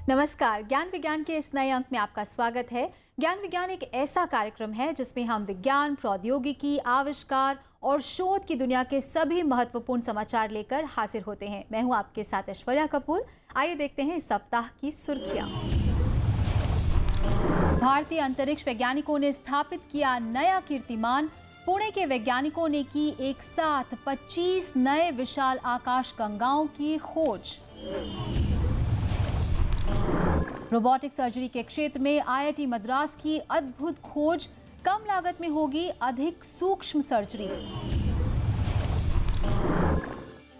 नमस्कार। ज्ञान विज्ञान के इस नए अंक में आपका स्वागत है। ज्ञान विज्ञान एक ऐसा कार्यक्रम है जिसमें हम विज्ञान, प्रौद्योगिकी, आविष्कार और शोध की दुनिया के सभी महत्वपूर्ण समाचार लेकर हाजिर होते हैं। मैं हूं आपके साथ ऐश्वर्या कपूर। आइए देखते हैं इस सप्ताह की सुर्खियां। भारतीय अंतरिक्ष वैज्ञानिकों ने स्थापित किया नया कीर्तिमान। पुणे के वैज्ञानिकों ने की एक साथ 25 नए विशाल आकाश गंगाओं की खोज। रोबोटिक सर्जरी के क्षेत्र में आईआईटी मद्रास की अद्भुत खोज। कम लागत में होगी अधिक सूक्ष्म सर्जरी।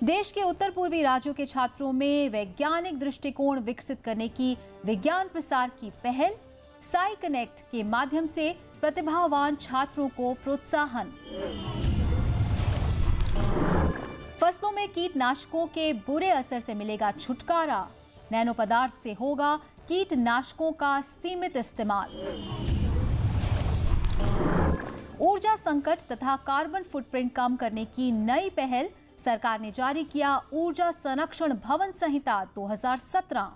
देश के उत्तर पूर्वी राज्यों के छात्रों में वैज्ञानिक दृष्टिकोण विकसित करने की विज्ञान प्रसार की पहल। साई कनेक्ट के माध्यम से प्रतिभावान छात्रों को प्रोत्साहन। फसलों में कीटनाशकों के बुरे असर से मिलेगा छुटकारा। नैनो पदार्थ से होगा कीटनाशकों का सीमित इस्तेमाल। ऊर्जा संकट तथा कार्बन फुटप्रिंट कम करने की नई पहल। सरकार ने जारी किया ऊर्जा संरक्षण भवन संहिता 2017।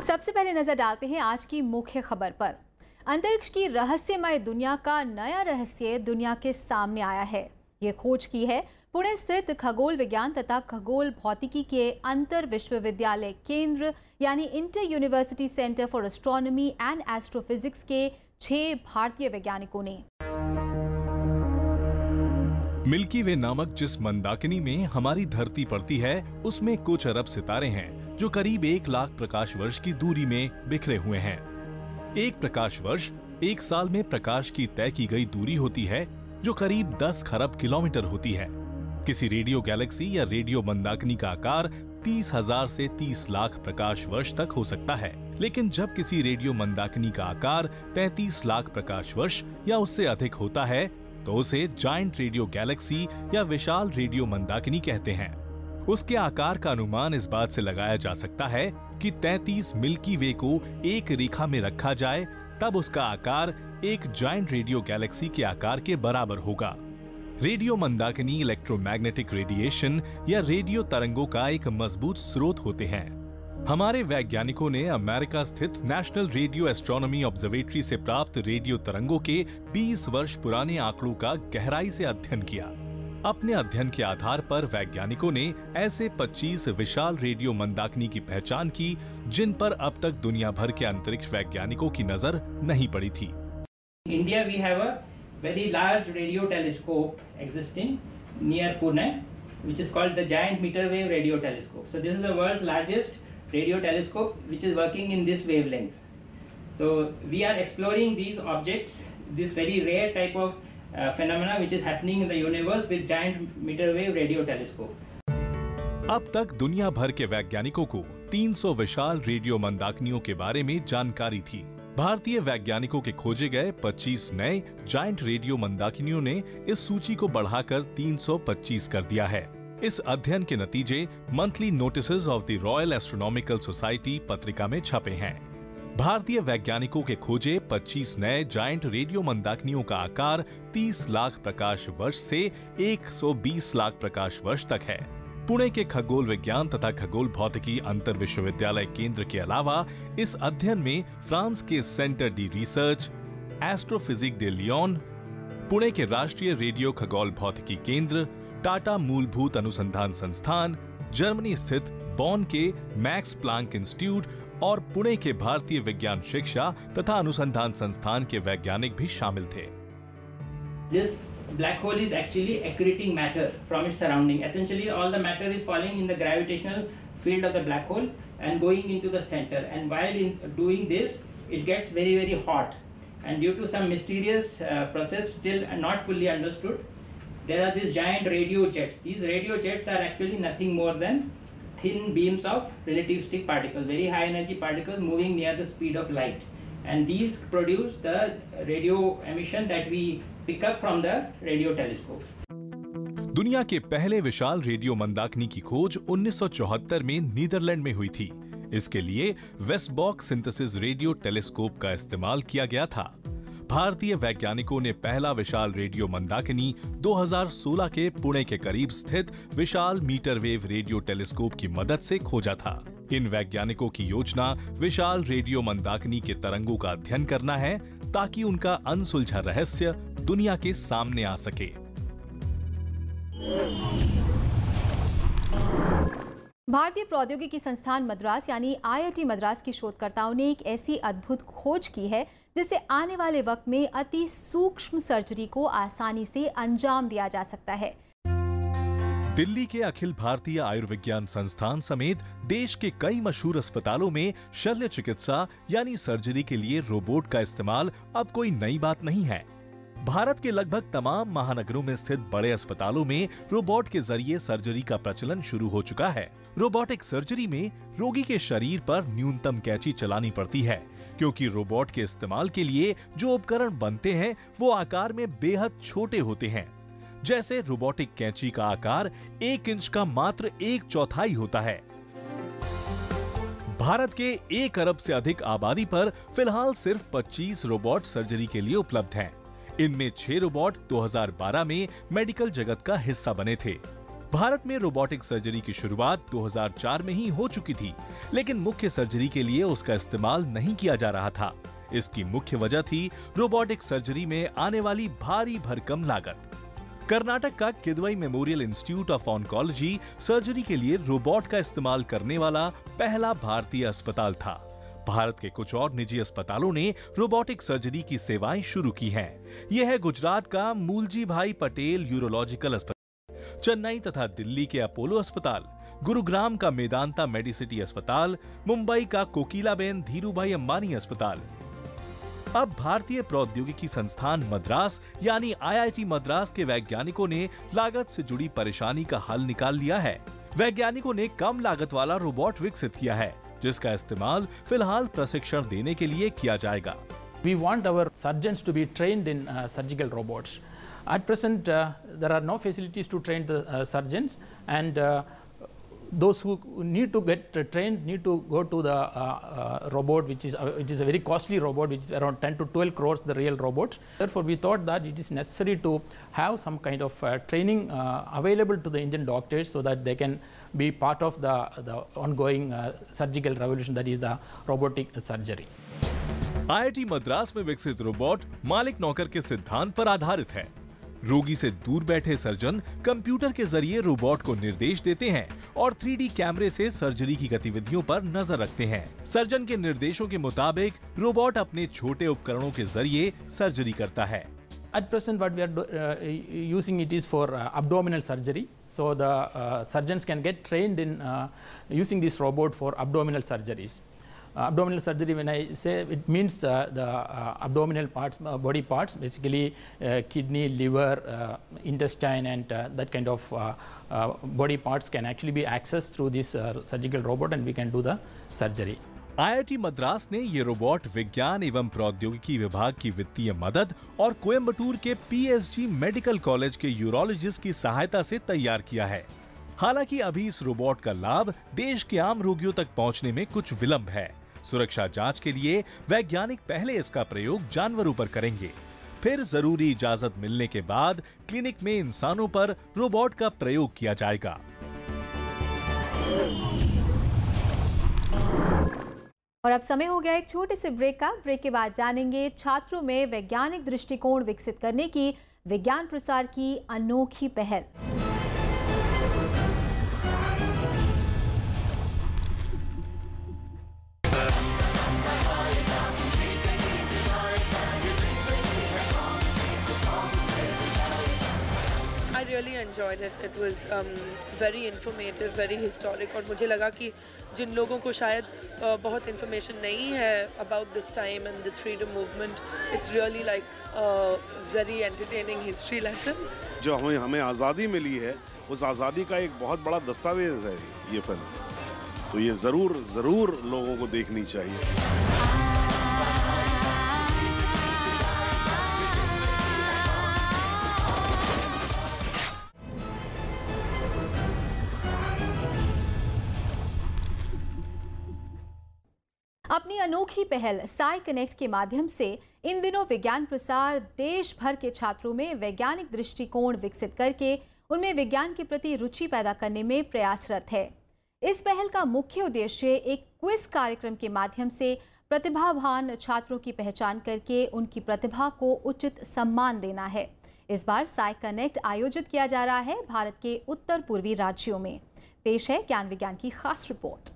सबसे पहले नजर डालते हैं आज की मुख्य खबर पर। अंतरिक्ष की रहस्यमय दुनिया का नया रहस्य दुनिया के सामने आया है। ये खोज की है पुणे स्थित खगोल विज्ञान तथा खगोल भौतिकी के अंतर विश्वविद्यालय केंद्र यानी inter university centre for astronomy and astrophysics के 6 भारतीय वैज्ञानिकों ने। मिल्की वे नामक जिस मंदाकिनी में हमारी धरती पड़ती है, उसमें कुछ अरब सितारे हैं जो करीब 1 लाख प्रकाश वर्ष की दूरी में बिखरे हुए हैं। एक प्रकाश वर्ष 1 साल में प्रकाश की तय की गई दूरी होती है, जो करीब 10 खरब किलोमीटर होती है। किसी रेडियो गैलेक्सी या रेडियो मंदाकिनी का आकार 30,000 से 30 लाख प्रकाश वर्ष तक हो सकता है, लेकिन जब किसी रेडियो मंदाकिनी का आकार 33 लाख प्रकाश वर्ष या उससे अधिक होता है, तो उसे जायंट रेडियो गैलेक्सी या विशाल रेडियो मंदाकिनी कहते हैं। उसके आकार का अनुमान इस बात से लगाया जा सकता है कि 33 मिल्की वे को एक रेखा में रखा जाए, तब उसका आकार एक जायंट रेडियो गैलेक्सी के आकार के बराबर होगा। रेडियो मंदाकिनी इलेक्ट्रोमैग्नेटिक रेडिएशन या रेडियो तरंगों का एक मजबूत स्रोत होते हैं। हमारे वैज्ञानिकों ने अमेरिका स्थित नेशनल रेडियो एस्ट्रोनॉमी ऑब्जर्वेटरी से प्राप्त रेडियो तरंगों के 20 वर्ष पुराने आंकड़ों का गहराई से अध्ययन किया। अपने अध्ययन के आधार पर वैज्ञानिकों ने ऐसे 25 विशाल रेडियो मंदाकिनी की पहचान की, जिन पर अब तक दुनिया भर के अंतरिक्ष वैज्ञानिकों की नजर नहीं पड़ी थी। India, we have a very large radio telescope existing near Pune, which is called the Giant Meter Wave Radio Telescope. So this is the world's largest radio telescope which is working in this wavelengths. So we are exploring these objects, this very rare type of phenomena which is happening in the universe with Giant Meter Wave Radio Telescope. अब तक दुनिया भर के वैज्ञानिकों को 300 विशाल radio मंदाकिनियों के बारे में जानकारी थी। भारतीय वैज्ञानिकों के खोजे गए 25 नए जायंट रेडियो मंदाकिनियों ने इस सूची को बढ़ाकर 325 कर दिया है। इस अध्ययन के नतीजे monthly notices of the royal astronomical society पत्रिका में छपे हैं। भारतीय वैज्ञानिकों के खोजे 25 नए जायंट रेडियो मंदाकिनियों का आकार 30 लाख प्रकाश वर्ष से 120 लाख प्रकाश वर्ष तक है। पुणे के खगोल विज्ञान तथा खगोल भौतिकी अंतर विश्वविद्यालय केंद्र के अलावा इस अध्ययन में फ्रांस के Centre de Research, Astrophysique de Lyon, Pune के राष्ट्रीय रेडियो खगोल भौतिकी केंद्र, टाटा मूलभूत अनुसंधान संस्थान, जर्मनी स्थित बॉन के मैक्स प्लांक इंस्टीट्यूट और पुणे के भारतीय विज्ञान शिक्षा तथा अनुसंधान संस्थान के वैज्ञानिक भी शामिल थे। Black hole is actually accreting matter from its surrounding. Essentially, all the matter is falling in the gravitational field of the black hole and going into the center. And while doing this, it gets very, very hot. And due to some mysterious process still not fully understood, there are these giant radio jets. These radio jets are actually nothing more than thin beams of relativistic particles, very high energy particles moving near the speed of light. And these produce the radio emission that we pick up from the radio telescope. दुनिया के पहले विशाल radio Mandakini की खोज 1974 में Netherlands में हुई थी। इसके लिए वेस्टबॉक सिंथेसिस रेडियो टेलीस्कोप का इस्तेमाल किया गया था। भारतीय वैज्ञानिकों ने पहला विशाल रेडियो मंदाकिनी 2016 के पुणे के करीब स्थित विशाल मीटर वेव रेडियो टेलीस्कोप की मदद से खोजा था। इन वैज्ञानिकों की योजना विशाल रेडियो मंदाकिनी के तरंगों का अध्ययन करना है ताकि उनका अनसुलझा रहस्य दुनिया के सामने आ सके। भारतीय प्रौद्योगिकी संस्थान मद्रास यानी IIT मद्रास की शोधकर्ताओं ने एक ऐसी अद्भुत खोज की है जिससे आने वाले वक्त में अति सूक्ष्म सर्जरी को आसानी से अंजाम दिया जा सकता है। दिल्ली के अखिल भारतीय आयुर्विज्ञान संस्थान समेत देश के कई मशहूर अस्पतालों में शल्य चिकित्सा यानी सर्जरी के लिए रोबोट का इस्तेमाल अब कोई नई बात नहीं है। भारत के लगभग तमाम महानगरों में स्थित बड़े अस्पतालों में रोबोट के जरिए सर्जरी का प्रचलन शुरू हो चुका है। रोबोटिक सर्जरी में रोगी के शरीर पर न्यूनतम कैंची चलानी पड़ती है, क्योंकि रोबोट के इस्तेमाल के लिए जो उपकरण बनते हैं वो आकार में बेहद छोटे होते हैं। जैसे रोबोटिक कैंची का आकार 1 इंच का मात्र 1/4 होता है। भारत के 1 अरब से अधिक आबादी पर फिलहाल सिर्फ 25 रोबोट सर्जरी के लिए उपलब्ध हैं। इनमें 6 रोबोट 2012 में मेडिकल जगत का हिस्सा बने थे। भारत में रोबोटिक सर्जरी की शुरुआत 2004 में ही हो चुकी थी, लेकिन मुख्य सर्जरी के लिए उसका इस्तेमाल नहीं किया जा रहा था। इसकी मुख्य वजह थी रोबोटिक सर्जरी में आने वाली भारी भरकम लागत। कर्नाटक का Kidwai memorial institute of oncology surgery के लिए रोबोट का इस्तेमाल करने वाला पहला भारतीय अस्पताल था। भारत के कुछ और निजी अस्पतालों ने रोबोटिक सर्जरी की सेवाएं शुरू की हैं। यह है गुजरात का मूलजी भाई पटेल यूरोलॉजिकल अस्पताल, चेन्नई तथा दिल्ली के अपोलो अस्पताल, गुरुग्राम का मेदांता मेडिसिटी अस्पताल, मुंबई का कोकिलाबेन धीरूभाई अंबानी अस्पताल। अब भारतीय प्रौद्योगिकी संस्थान मद्रास यानी IIT मद्रास के वैज्ञानिकों ने लागत से जुड़ी परेशानी का हल निकाल लिया है। वैज्ञानिकों ने कम लागत वाला रोबोट विकसित किया है, जिसका इस्तेमाल फिलहाल प्रशिक्षण देने के लिए किया जाएगा। We want our surgeons to be trained in surgical robots. At present, there are no facilities to train the surgeons, and those who need to get trained need to go to the robot, which is a very costly robot, which is around 10 to 12 crores, the real robots. Therefore, we thought that it is necessary to have some kind of training available to the Indian doctors so that they can be part of the ongoing surgical revolution, that is the robotic surgery. IIT Madras में विकसित robot मालिक नौकर के सिद्धांत पर आधारित है। रोगी से दूर बैठे सर्जन कंप्यूटर के जरिए रोबोट को निर्देश देते हैं और 3D कैमरे से सर्जरी की गतिविधियों पर नजर रखते हैं। सर्जन के निर्देशों के मुताबिक रोबोट अपने छोटे उपकरणों के जरिए सर्जरी करता है। At present, what we are using it is for abdominal surgery. So the surgeons can get trained in using this robot for abdominal surgeries. Abdominal surgery, when I say, it means the abdominal parts, body parts, basically kidney, liver, intestine, and that kind of body parts can actually be accessed through this surgical robot, and we can do the surgery. IIT Madras ने ये robot विज्ञान एवं प्रौद्योगिकी विभाग की वित्तीय मदद और कोयम्बटूर के PSG मेडिकल कॉलेज के यूरोलॉजिस्ट की सहायता से तैयार किया है। हालांकि अभी इस रोबोट का लाभ देश के आम रोगियों तक पहुंचने में कुछ विलंब है। सुरक्षा जांच के लिए वैज्ञानिक पहले इसका प्रयोग जानवरों पर करेंगे, फिर जरूरी इजाजत मिलने के बाद क्लिनिक में इंसानों पर रोबोट का प्रयोग किया जाएगा। और अब समय हो गया एक छोटे से ब्रेक का। ब्रेक के बाद जानेंगे छात्रों में वैज्ञानिक दृष्टिकोण विकसित करने की विज्ञान प्रसार की अनोखी पहल। really enjoyed it. It was very informative, very historic, और मुझे लगा कि जिन लोगों को शायद बहुत information नहीं है about this time and this freedom movement, it's really like a very entertaining history lesson. जो हमें आज़ादी मिली है, उस आज़ादी का एक बहुत बड़ा दस्तावेज है ये फिल्म, तो ये ज़रूर लोगों को देखनी चाहिए। अपनी अनोखी पहल साई कनेक्ट के माध्यम से इन दिनों विज्ञान प्रसार देश भर के छात्रों में वैज्ञानिक दृष्टिकोण विकसित करके उनमें विज्ञान के प्रति रुचि पैदा करने में प्रयासरत है। इस पहल का मुख्य उद्देश्य एक क्विज कार्यक्रम के माध्यम से प्रतिभावान छात्रों की पहचान करके उनकी प्रतिभा को उचित सम्मान देना है। इस बार साई कनेक्ट आयोजित किया जा रहा है भारत के उत्तर पूर्वी राज्यों में। पेश है ज्ञान विज्ञान की खास रिपोर्ट।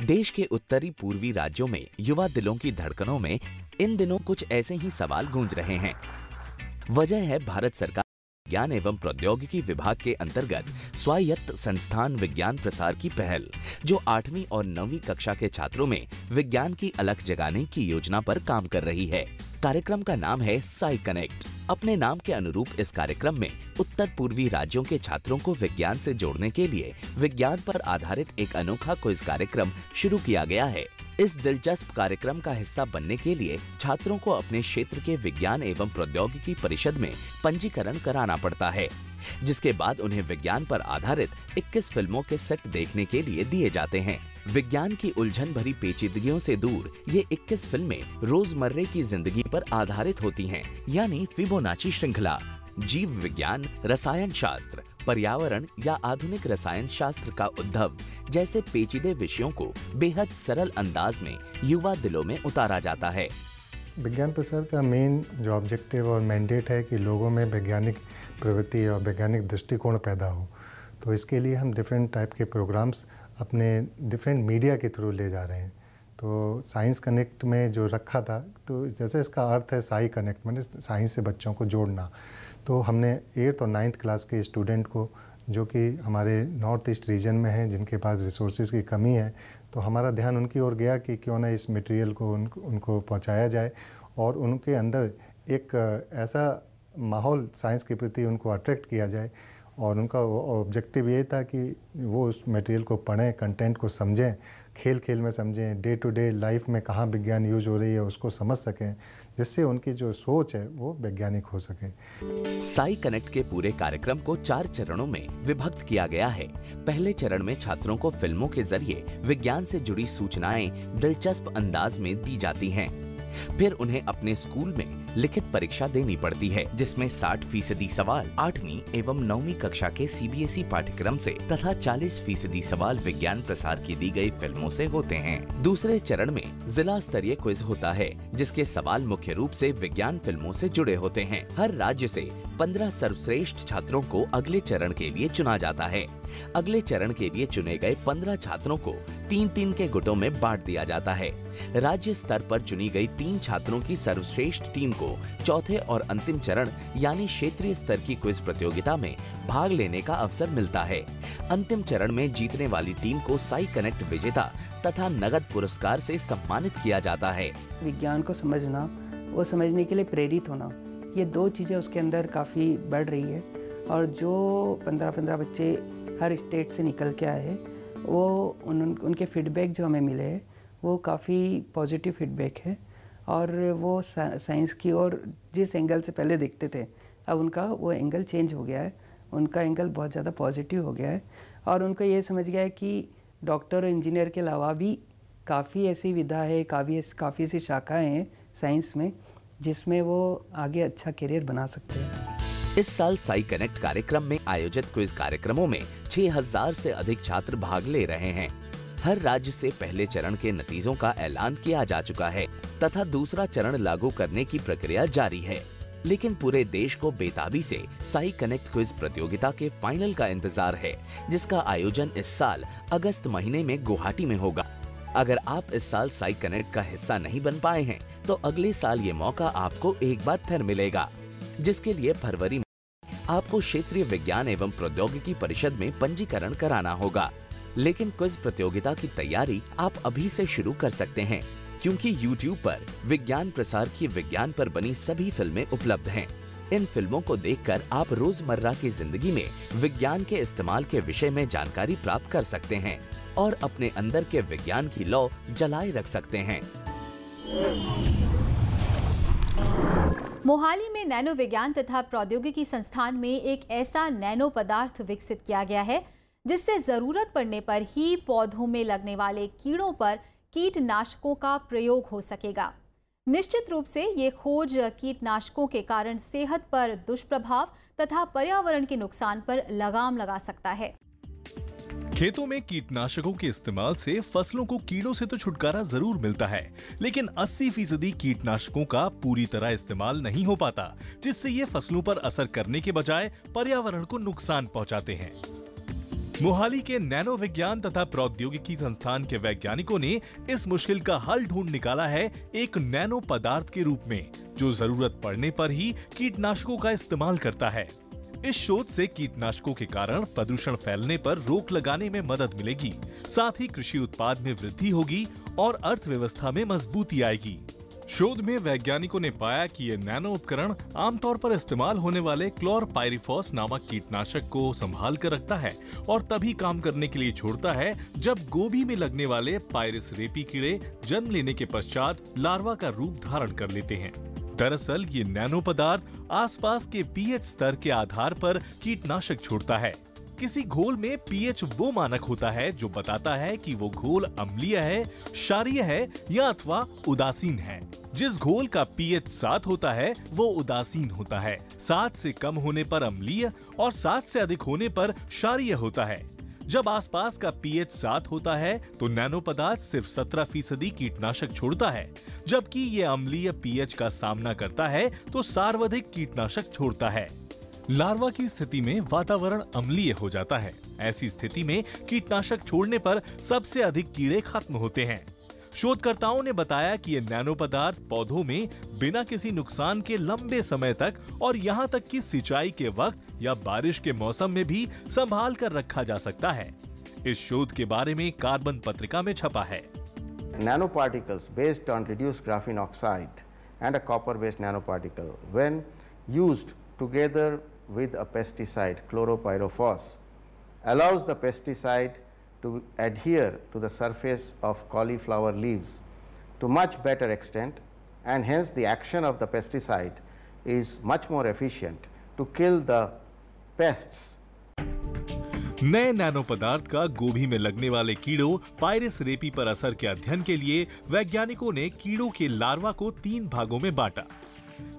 देश के उत्तरी पूर्वी राज्यों में युवा दिलों की धड़कनों में इन दिनों कुछ ऐसे ही सवाल गूंज रहे हैं। वजह है भारत सरकार विज्ञान एवं प्रौद्योगिकी विभाग के अंतर्गत स्वायत्त संस्थान विज्ञान प्रसार की पहल, जो 8वीं और 9वीं कक्षा के छात्रों में विज्ञान की अलख जगाने की योजना पर काम कर रही है। कार्यक्रम का नाम है साई कनेक्ट। अपने नाम के अनुरूप इस कार्यक्रम में उत्तर पूर्वी राज्यों के छात्रों को विज्ञान से जोड़ने के लिए विज्ञान पर आधारित एक अनोखा क्विज कार्यक्रम शुरू किया गया है। इस दिलचस्प कार्यक्रम का हिस्सा बनने के लिए छात्रों को अपने क्षेत्र के विज्ञान एवं प्रौद्योगिकी परिषद में पंजीकरण कराना पड़ता है, जिसके बाद उन्हें विज्ञान पर आधारित 21 फिल्मों के सेट देखने के लिए दिए जाते हैं। विज्ञान की उलझन भरी पेचीदगियों से दूर ये 21 फिल्में रोजमर्रे की जिंदगी पर आधारित होती हैं, यानी फिबोनाची श्रृंखला, जीव विज्ञान, रसायन शास्त्र, पर्यावरण या आधुनिक रसायन शास्त्र का उद्भव जैसे पेचीदे विषयों को बेहद सरल अंदाज में युवा दिलों में उतारा जाता है। विज्ञान प्रसार का मेन जो ऑब्जेक्टिव और मैंडेट है कि लोगों में वैज्ञानिक प्रवृत्ति और वैज्ञानिक दृष्टिकोण पैदा हो, तो इसके लिए हम डिफरेंट टाइप के प्रोग्राम्स अपने डिफरेंट मीडिया के थ्रू ले जा रहे हैं। तो साइंस कनेक्ट में जो रखा था, तो जैसे इसका अर्थ है साई कनेक्ट, मतलब साइंस से बच्चों को जोड़ना। तो हमने 8th और 9th क्लास के स्टूडेंट को, जो कि हमारे नॉर्थ ईस्ट रीजन में हैं, जिनके पास रिसोर्सेज की कमी है, तो हमारा ध्यान उनकी ओर गया कि क्यों ना इस मटेरियल को उनको पहुंचाया जाए और उनके अंदर एक ऐसा माहौल साइंस के प्रति उनको अट्रैक्ट किया जाए। और उनका ऑब्जेक्टिव ये था कि वो उस मटेरियल को पढ़ें, कंटेंट को समझें, खेल खेल में समझें, डे टू डे लाइफ में कहाँ विज्ञान यूज हो रही है उसको समझ सकें, जिससे उनकी जो सोच है वो वैज्ञानिक हो सके। साई कनेक्ट के पूरे कार्यक्रम को 4 चरणों में विभक्त किया गया है। पहले चरण में छात्रों को फिल्मों के जरिए विज्ञान से जुड़ी सूचनाएं दिलचस्प अंदाज में दी जाती हैं। फिर उन्हें अपने स्कूल में लिखित परीक्षा देनी पड़ती है, जिसमें 60% सवाल 8वीं एवं 9वीं कक्षा के CBSE पाठ्यक्रम से तथा 40% सवाल विज्ञान प्रसार की दी गई फिल्मों से होते हैं। दूसरे चरण में जिला स्तरीय क्विज होता है, जिसके सवाल मुख्य रूप से विज्ञान फिल्मों से जुड़े होते हैं। हर राज्य से 15 सर्वश्रेष्ठ छात्रों को अगले चरण के लिए चुना जाता है। अगले चरण के लिए चुने गए 15 छात्रों को 3-3 के गुटों में बांट दिया जाता है। राज्य स्तर पर चुनी गई 3 छात्रों की सर्वश्रेष्ठ टीम को चौथे और अंतिम चरण यानी क्षेत्रीय स्तर की क्विज प्रतियोगिता में भाग लेने का अवसर मिलता है। अंतिम चरण में जीतने वाली टीम को साई कनेक्ट विजेता तथा नगद पुरस्कार से सम्मानित किया जाता है। विज्ञान को समझना, वो समझने के लिए प्रेरित होना, ये 2 चीज़ें उसके अंदर काफ़ी बढ़ रही है। और जो 15 बच्चे हर स्टेट से निकल के आए हैं, वो उनके फीडबैक जो हमें मिले हैं वो काफ़ी पॉजिटिव फीडबैक है। और वो साइंस की ओर जिस एंगल से पहले देखते थे, अब उनका वो एंगल चेंज हो गया है। उनका एंगल बहुत ज़्यादा पॉजिटिव हो गया है और उनको ये समझ गया है कि डॉक्टर और इंजीनियर के अलावा भी काफ़ी ऐसी विधा है, काफ़ी ऐसी शाखाएँ हैं साइंस में, जिसमें वो आगे अच्छा करियर बना सकते हैं। इस साल साई कनेक्ट कार्यक्रम में आयोजित क्विज कार्यक्रमों में 6000 से अधिक छात्र भाग ले रहे हैं। हर राज्य से पहले चरण के नतीजों का ऐलान किया जा चुका है तथा दूसरा चरण लागू करने की प्रक्रिया जारी है। लेकिन पूरे देश को बेताबी से साई कनेक्ट क्विज प्रतियोगिता के फाइनल का इंतजार है, जिसका आयोजन इस साल अगस्त महीने में गुवाहाटी में होगा। अगर आप इस साल साई कनेक्ट का हिस्सा नहीं बन पाए हैं, तो अगले साल ये मौका आपको एक बार फिर मिलेगा, जिसके लिए फरवरी में आपको क्षेत्रीय विज्ञान एवं प्रौद्योगिकी परिषद में पंजीकरण कराना होगा। लेकिन क्विज प्रतियोगिता की तैयारी आप अभी से शुरू कर सकते हैं, क्योंकि YouTube पर विज्ञान प्रसार की विज्ञान पर बनी सभी फिल्में उपलब्ध हैं। इन फिल्मों को देखकर आप रोजमर्रा की जिंदगी में विज्ञान के इस्तेमाल के विषय में जानकारी प्राप्त कर सकते हैं और अपने अंदर के विज्ञान की लौ जलाए रख सकते हैं। मोहाली में नैनो विज्ञान तथा प्रौद्योगिकी संस्थान में एक ऐसा नैनो पदार्थ विकसित किया गया है, जिससे जरूरत पड़ने पर ही पौधों में लगने वाले कीड़ों पर कीटनाशकों का प्रयोग हो सकेगा। निश्चित रूप से ये खोज कीटनाशकों के कारण सेहत पर दुष्प्रभाव तथा पर्यावरण के नुकसान पर लगाम लगा सकता है। खेतों में कीटनाशकों के इस्तेमाल से फसलों को कीड़ों से तो छुटकारा जरूर मिलता है, लेकिन 80% कीटनाशकों का पूरी तरह इस्तेमाल नहीं हो पाता, जिससे ये फसलों पर असर करने के बजाय पर्यावरण को नुकसान पहुंचाते हैं। मोहाली के नैनो विज्ञान तथा प्रौद्योगिकी संस्थान के वैज्ञानिकों ने इस मुश्किल का हल ढूंढ निकाला है एक नैनो पदार्थ के रूप में, जो जरूरत पड़ने पर ही कीटनाशकों का इस्तेमाल करता है। इस शोध से कीटनाशकों के कारण प्रदूषण फैलने पर रोक लगाने में मदद मिलेगी, साथ ही कृषि उत्पाद में वृद्धि होगी और अर्थव्यवस्था में मजबूती आएगी। शोध में वैज्ञानिकों ने पाया कि ये नैनो उपकरण आमतौर पर इस्तेमाल होने वाले क्लोरपाइरिफॉस नामक कीटनाशक को संभाल कर रखता है और तभी काम करने के लिए छोड़ता है जब गोभी में लगने वाले पायरिस रेपी कीड़े जन्म लेने के पश्चात लार्वा का रूप धारण कर लेते हैं। दरअसल ये नैनो पदार्थ आसपास के पीएच स्तर के आधार पर कीटनाशक छोड़ता है। किसी घोल में पीएच वो मानक होता है जो बताता है कि वो घोल अम्लीय है, क्षारीय है या अथवा उदासीन है। जिस घोल का पीएच 7 होता है वो उदासीन होता है, 7 से कम होने पर अम्लीय और 7 से अधिक होने पर क्षारीय होता है। जब आसपास का पीएच 7 होता है तो नैनो पदार्थ सिर्फ 17% कीटनाशक छोड़ता है, जबकि ये अम्लीय पीएच का सामना करता है तो सर्वाधिक कीटनाशक छोड़ता है। लार्वा की स्थिति में वातावरण अम्लीय हो जाता है। ऐसी स्थिति में कीटनाशक छोड़ने पर सबसे अधिक कीड़े खत्म होते हैं। शोधकर्ताओं ने बताया कि ये नैनो पदार्थ पौधों में बिना किसी नुकसान के लंबे समय तक और यहाँ तक कि सिंचाई के वक्त या बारिश के मौसम में भी संभाल कर रखा जा सकता है। इस शोध के बारे में कार्बन पत्रिका में छपा है। Nanoparticles based on reduced graphene oxide and a copper-based nanoparticle, when used together with a pesticide, chloropyrifos, allows the pesticide to adhere to the surface of cauliflower leaves to much better extent, and hence the action of the pesticide is much more efficient to kill the pests. नए nano पदार्थ का गोभी में लगने वाले कीड़ों पायरिस रेपी पर असर के अध्ययन के लिए वैज्ञानिकों ने कीड़ों के लार्वा को 3 भागों में बांटा।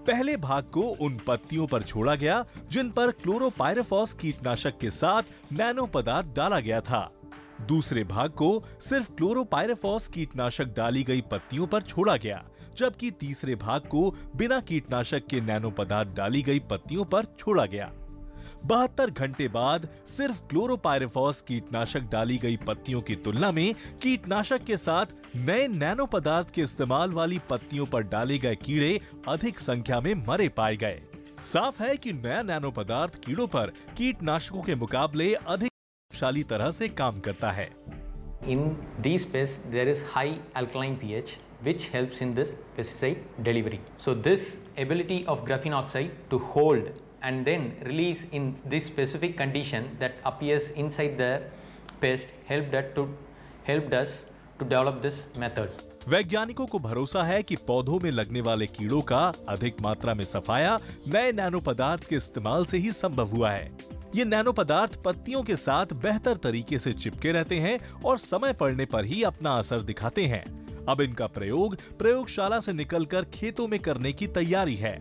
पहले भाग को उन पत्तियों पर छोड़ा गया जिन पर क्लोरोपाइरिफॉस कीटनाशक के साथ नैनो पदार्थ डाला गया था। दूसरे भाग को सिर्फ क्लोरोपाइरिफॉस कीटनाशक डाली गई पत्तियों पर छोड़ा गया, जबकि तीसरे भाग को बिना कीटनाशक के नैनो पदार्थ डाली गई पत्तियों पर छोड़ा गया। 72 घंटे बाद सिर्फ क्लोरोपाइरिफॉस कीटनाशक डाली गई पत्तियों की तुलना में कीटनाशक के साथ नए नैनो पदार्थ के इस्तेमाल वाली पत्तियों पर डाले गए कीड़े अधिक संख्या में मरे पाए गए। साफ है कि नया नैनो पदार्थ कीड़ों पर कीटनाशकों के मुकाबले अधिक प्रभावशाली तरह से काम करता है। In these pests, there is high alkaline pH, which helps in this pesticide delivery. So this ability of graphene oxide to hold and then release in this specific condition that appears inside the pest helped us to develop this method. वैज्ञानिकों को भरोसा है कि पौधों में लगने वाले कीड़ों का अधिक मात्रा में सफाया नए नैनो पदार्थ के इस्तेमाल से ही संभव हुआ है। ये नैनो पदार्थ पत्तियों के साथ बेहतर तरीके से चिपके रहते हैं और समय पड़ने पर ही अपना असर दिखाते हैं। अब इनका प्रयोग प्रयोगशाला से निकलकर खेतों में करने की तैयारी है।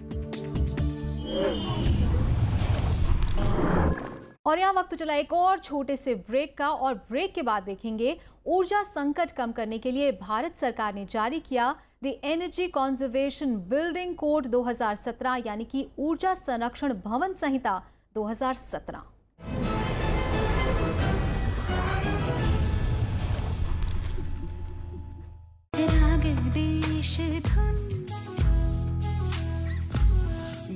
और यहाँ वक्त चला एक और छोटे से ब्रेक का, और ब्रेक के बाद देखेंगे ऊर्जा संकट कम करने के लिए भारत सरकार ने जारी किया the energy conservation building code 2017, यानी कि ऊर्जा संरक्षण भवन संहिता 2017।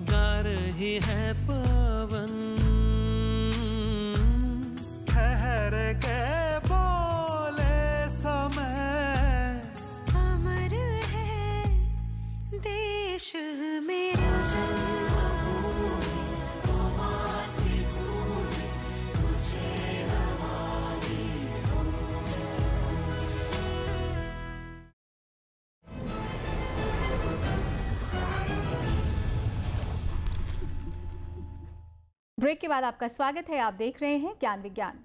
गा रही है पवन ठहर के बोले समय, अमर है देश मेरा। ब्रेक के बाद आपका स्वागत है। आप देख रहे हैं ज्ञान विज्ञान।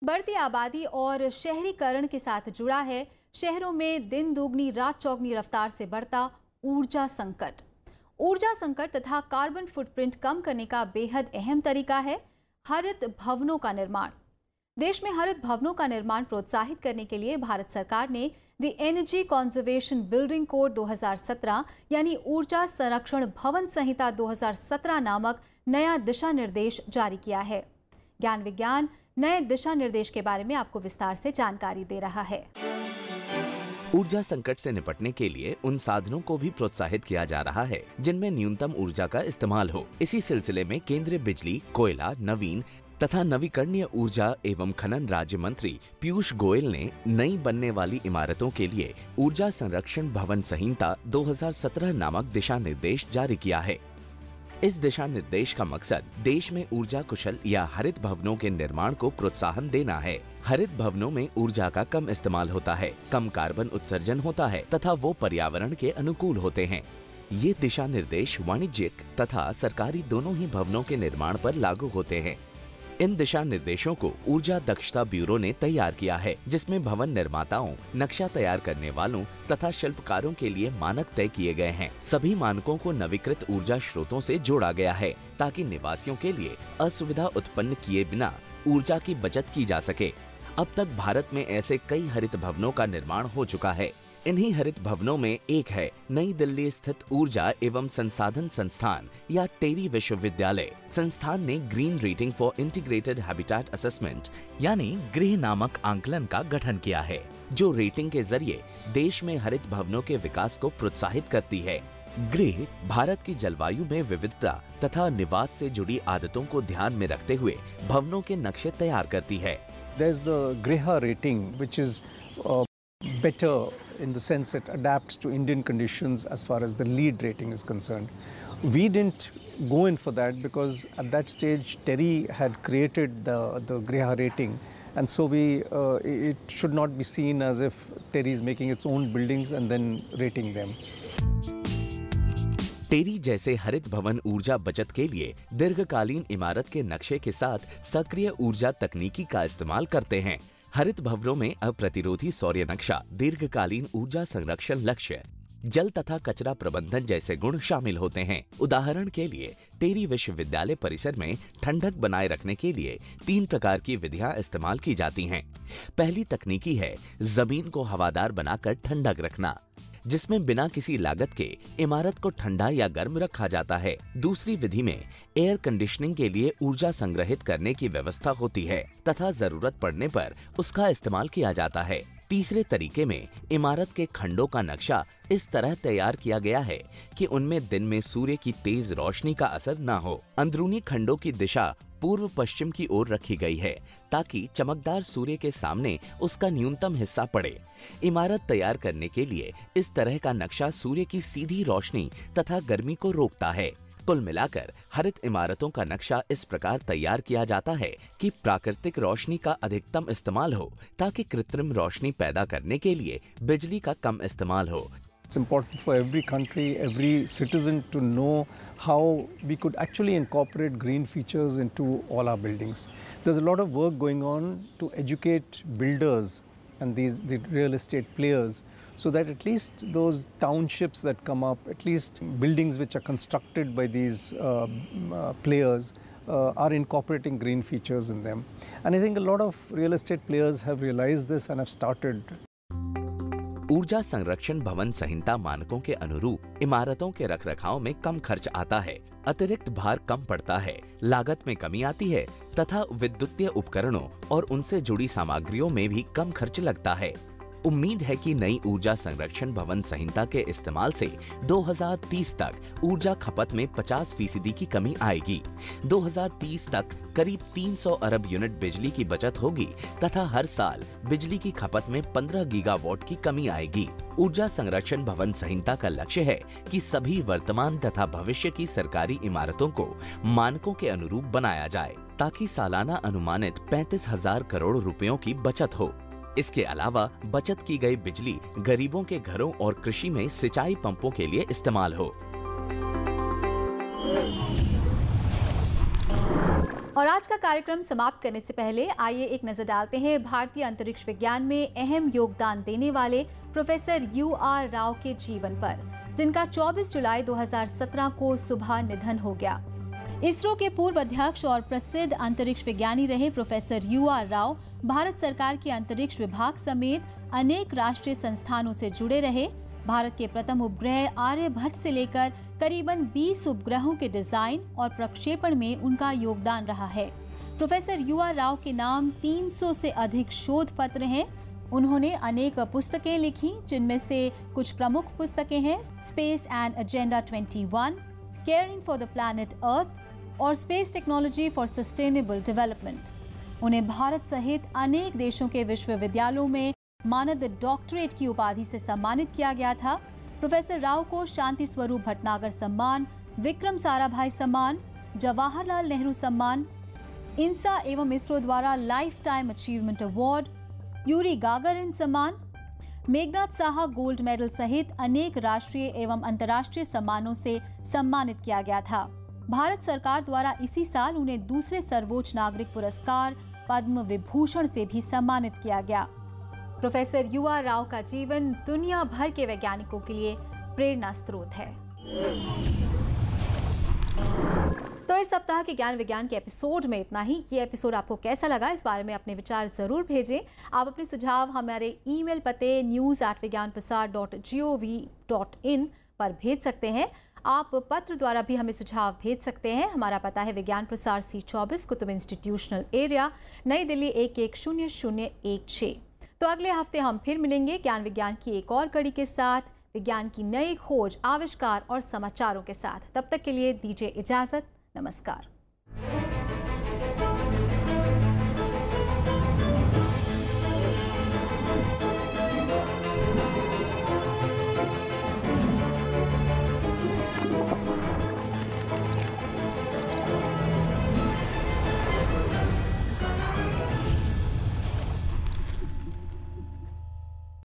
बढ़ती आबादी और शहरीकरण के साथ जुड़ा है शहरों में दिन दोगुनी रात चौगुनी रफ्तार से बढ़ता ऊर्जा संकट। ऊर्जा संकट तथा कार्बन फुटप्रिंट कम करने का बेहद अहम तरीका है हरित भवनों का निर्माण। देश में हरित भवनों का निर्माण प्रोत्साहित करने के लिए भारत सरकार ने the energy conservation building code 2017 यानी ऊर्जा संरक्षण भवन संहिता 2017 नामक नया दिशा निर्देश जारी किया है। ज्ञान विज्ञान नए दिशा निर्देश के बारे में आपको विस्तार से जानकारी दे रहा है। ऊर्जा संकट से निपटने के लिए उन साधनों को भी प्रोत्साहित किया जा रहा है जिनमें न्यूनतम ऊर्जा का इस्तेमाल हो। इसी सिलसिले में केंद्रीय बिजली, कोयला, नवीन तथा नवीकरणीय ऊर्जा एवं खनन राज्य मंत्री पीयूष गोयल ने नई बनने वाली इमारतों के लिए ऊर्जा संरक्षण भवन संहिता 2017 नामक दिशा निर्देश जारी किया है। इस दिशा निर्देश का मकसद देश में ऊर्जा कुशल या हरित भवनों के निर्माण को प्रोत्साहन देना है। हरित भवनों में ऊर्जा का कम इस्तेमाल होता है, कम कार्बन उत्सर्जन होता है तथा वो पर्यावरण के अनुकूल होते हैं। ये दिशा निर्देश वाणिज्यिक तथा सरकारी दोनों ही भवनों के निर्माण पर लागू होते हैं। इन दिशा निर्देशों को ऊर्जा दक्षता ब्यूरो ने तैयार किया है, जिसमें भवन निर्माताओं, नक्शा तैयार करने वालों तथा शिल्पकारों के लिए मानक तय किए गए हैं। सभी मानकों को नवीकृत ऊर्जा स्रोतों से जोड़ा गया है ताकि निवासियों के लिए असुविधा उत्पन्न किए बिना ऊर्जा की बचत की जा सके। अब तक भारत में ऐसे कई हरित भवनों का निर्माण हो चुका है। इन्हीं हरित भवनों में एक है नई दिल्ली स्थित ऊर्जा एवं संसाधन संस्थान या टेरी विश्वविद्यालय। संस्थान ने green rating for integrated habitat assessment यानी गृह नामक आंकलन का गठन किया है, जो रेटिंग के जरिए देश में हरित भवनों के विकास को प्रोत्साहित करती है। गृह भारत की जलवायु में विविधता तथा निवास से जुड़ी आदतों को ध्यान में रखते हुए भवनों के नक्शे तैयार करती है। There's the Griha rating, which is better in the sense it adapts to Indian conditions as far as the LEED rating is concerned. We didn't go in for that because at that stage TERI had created the Griha rating, and so it should not be seen as if TERI is making its own buildings and then rating them. टेरी जैसे हरित भवन ऊर्जा बचत के लिए दीर्घकालीन इमारत के नक्शे के साथ सक्रिय ऊर्जा तकनीकी का इस्तेमाल करते हैं। हरित भवनों में अप्रतिरोधी सौर्य नक्शा, दीर्घकालीन ऊर्जा संरक्षण लक्ष्य, जल तथा कचरा प्रबंधन जैसे गुण शामिल होते हैं। उदाहरण के लिए टेरी विश्वविद्यालय परिसर में ठंडक बनाए रखने के लिए 3 प्रकार की विधियां इस्तेमाल की जाती हैं। पहली तकनीकी है जमीन को हवादार बनाकर ठंडक रखना, जिसमें बिना किसी लागत के इमारत को ठंडा या गर्म रखा जाता है। दूसरी विधि में एयर कंडीशनिंग के लिए ऊर्जा संग्रहित करने की व्यवस्था होती है तथा जरूरत पड़ने पर उसका इस्तेमाल किया जाता है। तीसरे तरीके में इमारत के खंडों का नक्शा इस तरह तैयार किया गया है कि उनमें दिन में सूर्य की तेज रोशनी का असर न हो। अंदरूनी खंडों की दिशा पूर्व पश्चिम की ओर रखी गई है ताकि चमकदार सूर्य के सामने उसका न्यूनतम हिस्सा पड़े। इमारत तैयार करने के लिए इस तरह का नक्शा सूर्य की सीधी रोशनी तथा गर्मी को रोकता है। कुल मिलाकर हरित इमारतों का नक्शा इस प्रकार तैयार किया जाता है कि प्राकृतिक रोशनी का अधिकतम इस्तेमाल हो ताकि कृत्रिम रोशनी पैदा करने के लिए बिजली का कम इस्तेमाल हो। It's important for every country, every citizen to know how we could actually incorporate green features into all our buildings. There's a lot of work going on to educate builders and the real estate players so that at least those townships that come up, at least buildings which are constructed by these players are incorporating green features in them. And I think a lot of real estate players have realized this and have started. ऊर्जा संरक्षण भवन संहिता मानकों के अनुरूप इमारतों के रखरखाव में कम खर्च आता है, अतिरिक्त भार कम पड़ता है, लागत में कमी आती है तथा विद्युतीय उपकरणों और उनसे जुड़ी सामग्रियों में भी कम खर्च लगता है। उम्मीद है कि नई ऊर्जा संरक्षण भवन संहिता के इस्तेमाल से 2030 तक ऊर्जा खपत में 50% की कमी आएगी। 2030 तक करीब 300 अरब यूनिट बिजली की बचत होगी तथा हर साल बिजली की खपत में 15 गीगावाट की कमी आएगी। ऊर्जा संरक्षण भवन संहिता का लक्ष्य है कि सभी वर्तमान तथा भविष्य की सरकारी इमारतों को मानकों के अनुरूप बनाया जाए ताकि सालाना अनुमानित 35,000 करोड़ रुपयों की बचत हो। इसके अलावा बचत की गई बिजली गरीबों के घरों और कृषि में सिंचाई पंपों के लिए इस्तेमाल हो। और आज का कार्यक्रम समाप्त करने से पहले आइए एक नजर डालते हैं भारतीय अंतरिक्ष विज्ञान में अहम योगदान देने वाले प्रोफेसर UR राव के जीवन पर, जिनका 24 जुलाई 2017 को सुबह निधन हो गया। इसरो के पूर्व अध्यक्ष और प्रसिद्ध अंतरिक्ष विज्ञानी रहे प्रोफेसर UR राव भारत सरकार के अंतरिक्ष विभाग समेत अनेक राष्ट्रीय संस्थानों से जुड़े रहे। भारत के प्रथम उपग्रह आर्यभट्ट से लेकर करीबन 20 उपग्रहों के डिजाइन और प्रक्षेपण में उनका योगदान रहा है। प्रोफेसर UR राव के नाम 300 से अधिक शोध पत्र हैं। उन्होंने अनेक पुस्तकें लिखी, जिनमें से कुछ प्रमुख पुस्तकें हैं space and agenda 21, caring for the planet earth और space technology for sustainable development. उन्हें भारत सहित अनेक देशों के विश्वविद्यालयों में मानद डॉक्टरेट की उपाधि से सम्मानित किया गया था। प्रोफेसर राव को शांति स्वरूप भटनागर सम्मान, विक्रम साराभाई सम्मान, जवाहरलाल नेहरू सम्मान, इंसा एवं इसरो द्वारा life time achievement award, Yuri Gagarin सम्मान, मेघनाथ साहा गोल्ड मेडल सहित अनेक राष्ट्रीय एवं अंतर्राष्ट्रीय सम्मानों से सम्मानित किया गया था। भारत सरकार द्वारा इसी साल उन्हें दूसरे सर्वोच्च नागरिक पुरस्कार पद्म विभूषण से भी सम्मानित किया गया। प्रोफेसर UR राव का जीवन दुनिया भर के वैज्ञानिकों के लिए प्रेरणा स्रोत है। तो इस सप्ताह के ज्ञान विज्ञान के एपिसोड में इतना ही। ये एपिसोड आपको कैसा लगा, इस बारे में अपने विचार जरूर भेजें। आप अपने सुझाव हमारे ईमेल पते news@vigyanprasar.gov.in पर भेज सकते हैं। आप पत्र द्वारा भी हमें सुझाव भेज सकते हैं। हमारा पता है विज्ञान प्रसार C24 कुतुब इंस्टीट्यूशनल एरिया, नई दिल्ली 110016। तो अगले हफ्ते हम फिर मिलेंगे ज्ञान विज्ञान की एक और कड़ी के साथ, विज्ञान की नई खोज, आविष्कार और समाचारों के साथ। तब तक के लिए दीजिए इजाजत। नमस्कार।